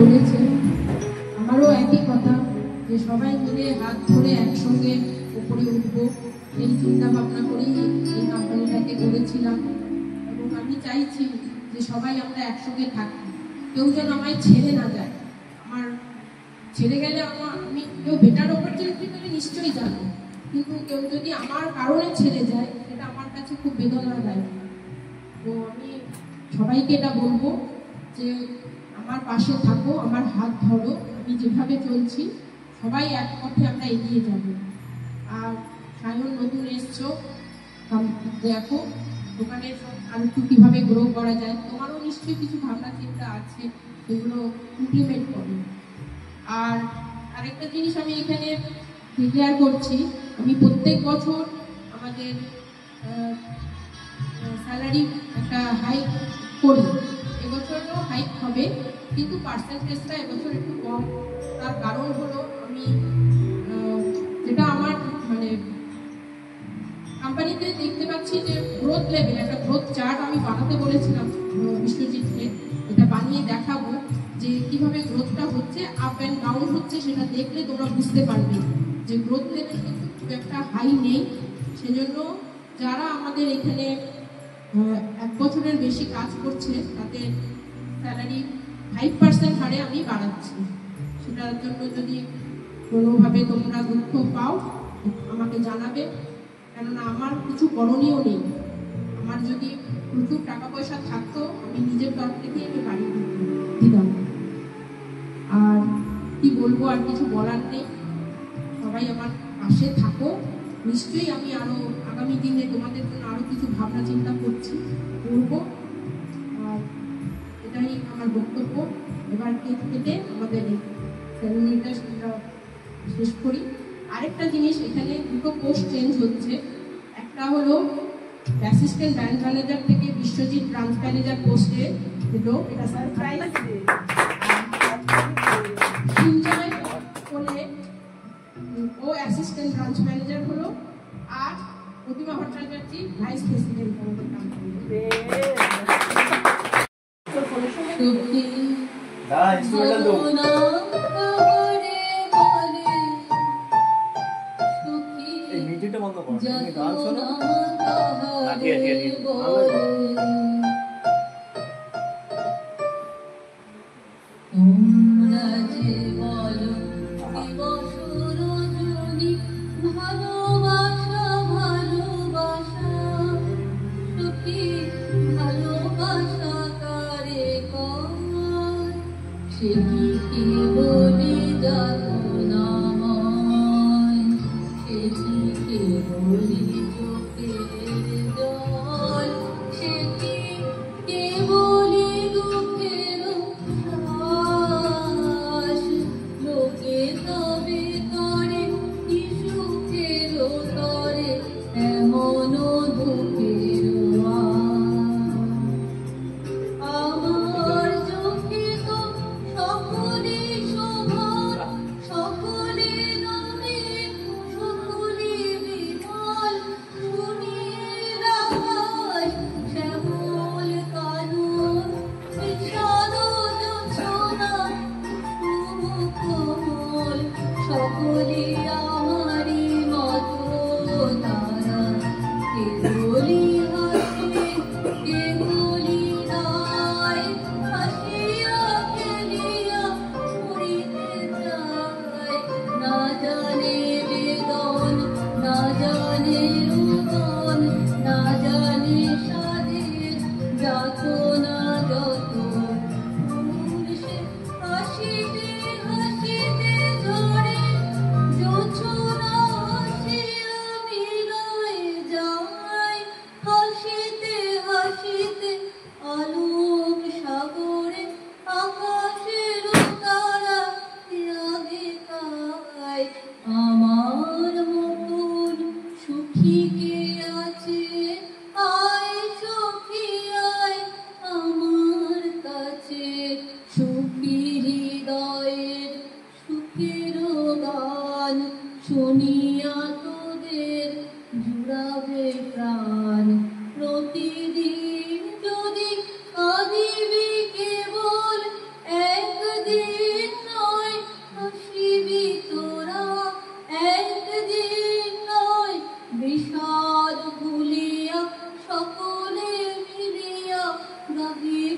বলেছে আমারও একই কথা যে সবাই মিলে হাত ধরে একসঙ্গে উপরে উঠবো, এই চিন্তা ভাবনা করেই এই কোম্পানিটাকে গড়েছিলাম। এবং আমি চাইছি যে সবাই আমরা একসঙ্গে থাকি, কেউ যেন আমায় ছেড়ে না যায়। আমার ছেড়ে গেলে আমি কেউ বেটার অপরচুনিটি পেলে নিশ্চয়ই যাবো, কিন্তু কেউ যদি আমার কারণে ছেড়ে যায় সেটা আমার কাছে খুব বেদনাদায়ক। তো আমি সবাইকে এটা বলবো যে আমার পাশে থাকো, আমার হাত ধরো, আমি যেভাবে চলছি সবাই এক পথে আমরা এগিয়ে যাব। আর সায়ন নতুন এসছো, দেখো দোকানের আর একটু কীভাবে গ্রো করা যায়, তোমারও নিশ্চয়ই কিছু ভাবনা চিন্তা আছে, সেগুলো ইমপ্লিমেন্ট করো। আর আরেকটা জিনিস আমি এখানে ডিক্লেয়ার করছি, আমি প্রত্যেক বছর আমাদের স্যালারি একটা হাইক করি, এবছরও হাইক হবে, কিন্তু পার্সেন্টেজটা এবছর একটু কম। তার কারণ হলো আমি যেটা আমার মানে কোম্পানিতে দেখতে পাচ্ছি যে গ্রোথ লেভেল, একটা গ্রোথ চার্ট আমি বানাতে বলেছিলাম বিশ্বজিৎকে, এটা বানিয়ে দেখাবো যে কিভাবে গ্রোথটা হচ্ছে, আপ অ্যান্ড ডাউন হচ্ছে, সেটা দেখলে তোমরা বুঝতে পারবে যে গ্রোথ লেভেল কিন্তু খুব একটা হাই নেই। সেজন্য যারা আমাদের এখানে 1 বছরের বেশি কাজ করছে তাদের স্যালারি 5% হারে আমি বাড়াচ্ছি। সেটার জন্য যদি কোনোভাবে তোমরা দুঃখ পাও আমাকে জানাবে, কেননা আমার কিছু করণীয় নেই। আমার যদি প্রচুর টাকা পয়সা থাকতো আমি নিজের তরফ থেকে আমি বাড়ি দিতাম। আর কি বলবো, আর কিছু বলার নেই। সবাই আমার পাশে থাকো, নিশ্চয়ই আমি আরো আগামী দিনে তোমাদের জন্য আরো কিছু ভাবনা চিন্তা করবো। আর এটাই আমার বক্তব্য। এবার কেক কেটে আমাদের সেরেমনিটা শেষ করি। আরেকটা জিনিস, এখানে দুটো পোস্ট চেঞ্জ হচ্ছে। একটা হলো অ্যাসিস্ট্যান্ট ব্রাঞ্চ ম্যানেজার থেকে বিশ্বজিৎ ব্রাঞ্চ ম্যানেজার পোস্টে হলো, এটা সারপ্রাইজ। সঞ্জয় বলে ও অ্যাসিস্ট্যান্ট ব্রাঞ্চ ম্যানেজার হলো, আর প্রতিমা ভট্টাচার্য ভাইস প্রেসিডেন্ট আমাদের কোম্পানি।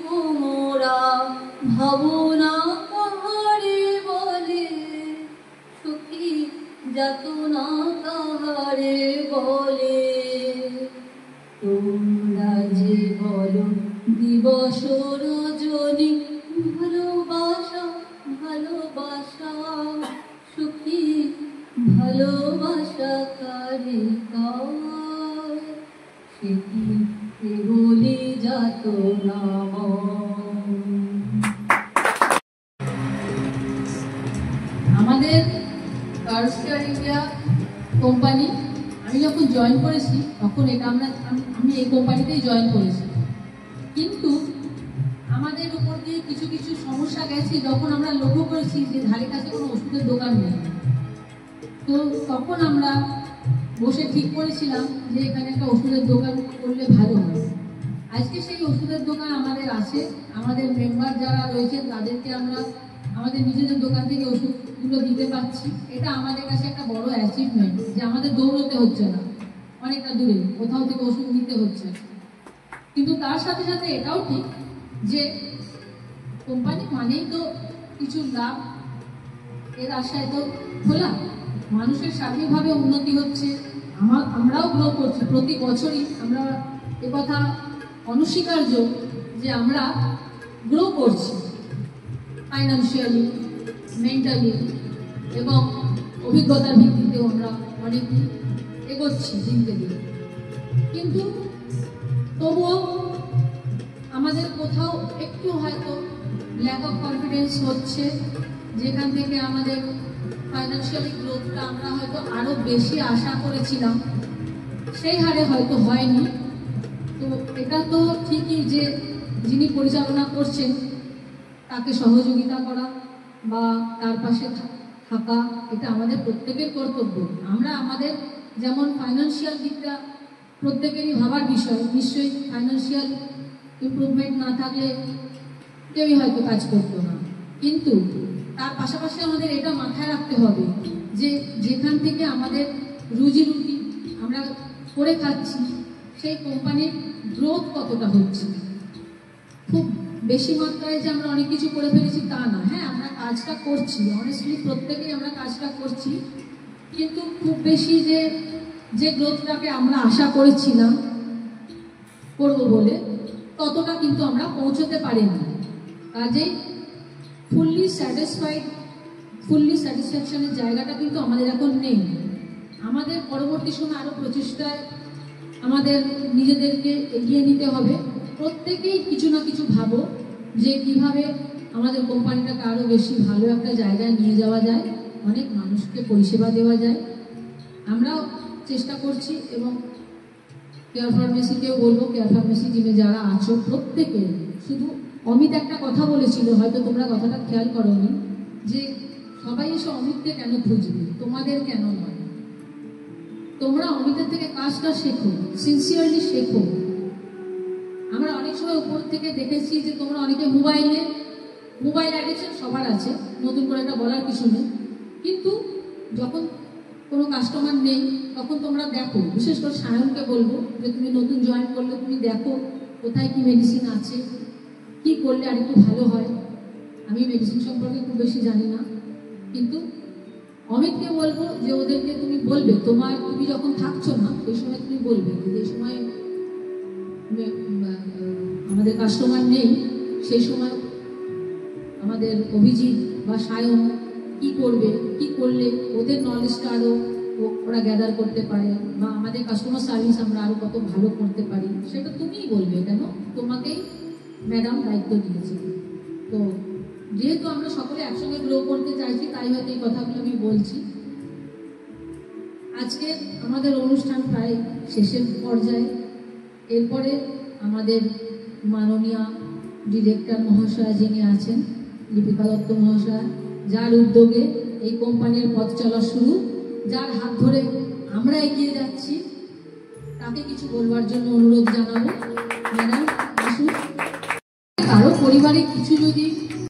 মোরা ভাবনা কাহারে বলে, সুখী যাতনা কাহারে বলে। তোমরা যে বলো দিবস রজনী, ভালোবাসা ভালোবাসা, সুখী ভালোবাসা কারে কয়, সে কি কেবলি যাতনা। আমাদের কার্স্টার ইন্ডিয়া কোম্পানি আমি যখন জয়েন করেছি তখন আমি এই কোম্পানিতেই জয়েন করেছি, কিন্তু আমাদের উপর দিয়ে কিছু কিছু সমস্যা গেছে যখন আমরা লক্ষ্য করেছি যে ধারে কাছে কোনো ওষুধের দোকান নেই। তো তখন আমরা বসে ঠিক করেছিলাম যে এখানে একটা ওষুধের দোকান করলে ভালো হয়। আজকে সেই ওষুধের দোকান আমাদের আছে, আমাদের মেম্বার যারা রয়েছেন তাদেরকে আমরা আমাদের নিজেদের দোকান থেকে ওষুধগুলো দিতে পারছি। এটা আমাদের কাছে একটা বড় অ্যাচিভমেন্ট যে আমাদের দৌড়তে হচ্ছে না অনেকটা দূরে, কোথাও থেকে ওষুধ নিতে হচ্ছে। কিন্তু তার সাথে সাথে এটাও ঠিক যে কোম্পানি মানেই তো কিছু লাভ, এর আশায় তো খোলা। মানুষের স্বাধীনভাবে উন্নতি হচ্ছে, আমরাও গ্রো করছি প্রতি বছরই। আমরা একথা অনস্বীকার্য যে আমরা গ্রো করছি ফাইন্যান্সিয়ালি, মেন্টালি এবং অভিজ্ঞতার ভিত্তিতেও আমরা অনেক এগোচ্ছি দিনকে দিন। কিন্তু তবুও আমাদের কোথাও একটু হয়তো ল্যাক অফ কনফিডেন্স হচ্ছে, যেখান থেকে আমাদের ফাইন্যান্সিয়ালি গ্রোথটা আমরা হয়তো আরও বেশি আশা করেছিলাম সেই হারে হয়তো হয়নি। তো এটা তো ঠিকই যে যিনি পরিচালনা করছেন তাকে সহযোগিতা করা বা তার পাশে থাকা এটা আমাদের প্রত্যেকের কর্তব্য। আমরা আমাদের যেমন ফাইন্যান্সিয়াল দিকটা প্রত্যেকেরই ভাবার বিষয়, নিশ্চয়ই ফাইন্যান্সিয়াল ইমপ্রুভমেন্ট না থাকলে কেউই হয়তো কাজ করতো না, কিন্তু তার পাশাপাশি আমাদের এটা মাথায় রাখতে হবে যে যেখান থেকে আমাদের রুজি রুটি আমরা করে খাচ্ছি সেই কোম্পানির গ্রোথ কতটা হচ্ছে। খুব বেশি মাত্রায় যে আমরা অনেক কিছু করে ফেলেছি তা না, হ্যাঁ আমরা কাজটা করছি, অনেস্টলি প্রত্যেকেই আমরা কাজটা করছি, কিন্তু খুব বেশি যে গ্রোথটাকে আমরা আশা করেছিলাম করব বলে ততটা কিন্তু আমরা পৌঁছতে পারিনি। কাজেই ফুললি স্যাটিসফ্যাকশনের জায়গাটা কিন্তু আমাদের এখন নেই। আমাদের পরবর্তী সময় আরও প্রচেষ্টায় আমাদের নিজেদেরকে এগিয়ে নিতে হবে। প্রত্যেকেই কিছু না কিছু ভাবো যে কিভাবে আমাদের কোম্পানিটাকে আরও বেশি ভালো একটা জায়গায় নিয়ে যাওয়া যায়, অনেক মানুষকে পরিষেবা দেওয়া যায়। আমরাও চেষ্টা করছি এবং কেয়ার ফার্মেসিকেও বলবো, কেয়ার ফার্মেসি টিমে যারা আছো প্রত্যেকে, শুধু অমিত একটা কথা বলেছিল, হয়তো তোমরা কথাটা খেয়াল করোনি, যে সবাই এসে অমিতকে কেন খুঁজবে, তোমাদের কেন নয়। তোমরা অমিতের থেকে কাজটা শেখো, সিনসিয়ারলি শেখো। আমরা অনেক সময় উপর থেকে দেখেছি যে তোমরা অনেকে মোবাইল অ্যাডিকশন সবার আছে, নতুন করে এটা বলার কিছু নেই, কিন্তু যখন কোনো কাস্টমার নেই তখন তোমরা দেখো, বিশেষ করে সায়নকে বলবো যে তুমি নতুন জয়েন করলে তুমি দেখো কোথায় কি মেডিসিন আছে, কি করলে আর একটু ভালো হয়। আমি মেডিসিন সম্পর্কে খুব বেশি জানি না, কিন্তু অমিতকে বলবো যে ওদেরকে তুমি বলবে, তুমি যখন থাকছো না সেই সময় তুমি বলবে যে সময় আমাদের কাস্টমার নেই, সেই সময় আমাদের অভিজিৎ বা সায়ন কি করবে, কি করলে ওদের নলেজটা আরও ওরা গ্যাদার করতে পারে বা আমাদের কাস্টমার সার্ভিস আমরা আরও কত ভালো করতে পারি, সেটা তুমিই বলবে, কেন তোমাকেই ম্যাডাম দায়িত্ব দিয়েছে। তো যেহেতু আমরা সকলে একসঙ্গে গ্রো করতে চাইছি তাই হয়তো এই কথাগুলো আমি বলছি। আজকে আমাদের অনুষ্ঠান প্রায় শেষের পর্যায়ে। এরপরে আমাদের মাননীয় ডিরেক্টর মহাশয় যিনি আছেন, লিপিকা দত্ত মহাশয়, যার উদ্যোগে এই কোম্পানির পথ চলা শুরু, যার হাত ধরে আমরা এগিয়ে যাচ্ছি, তাকে কিছু বলবার জন্য অনুরোধ জানাবো। ম্যাডাম আসুন। কারো পরিবারে কিছু যদি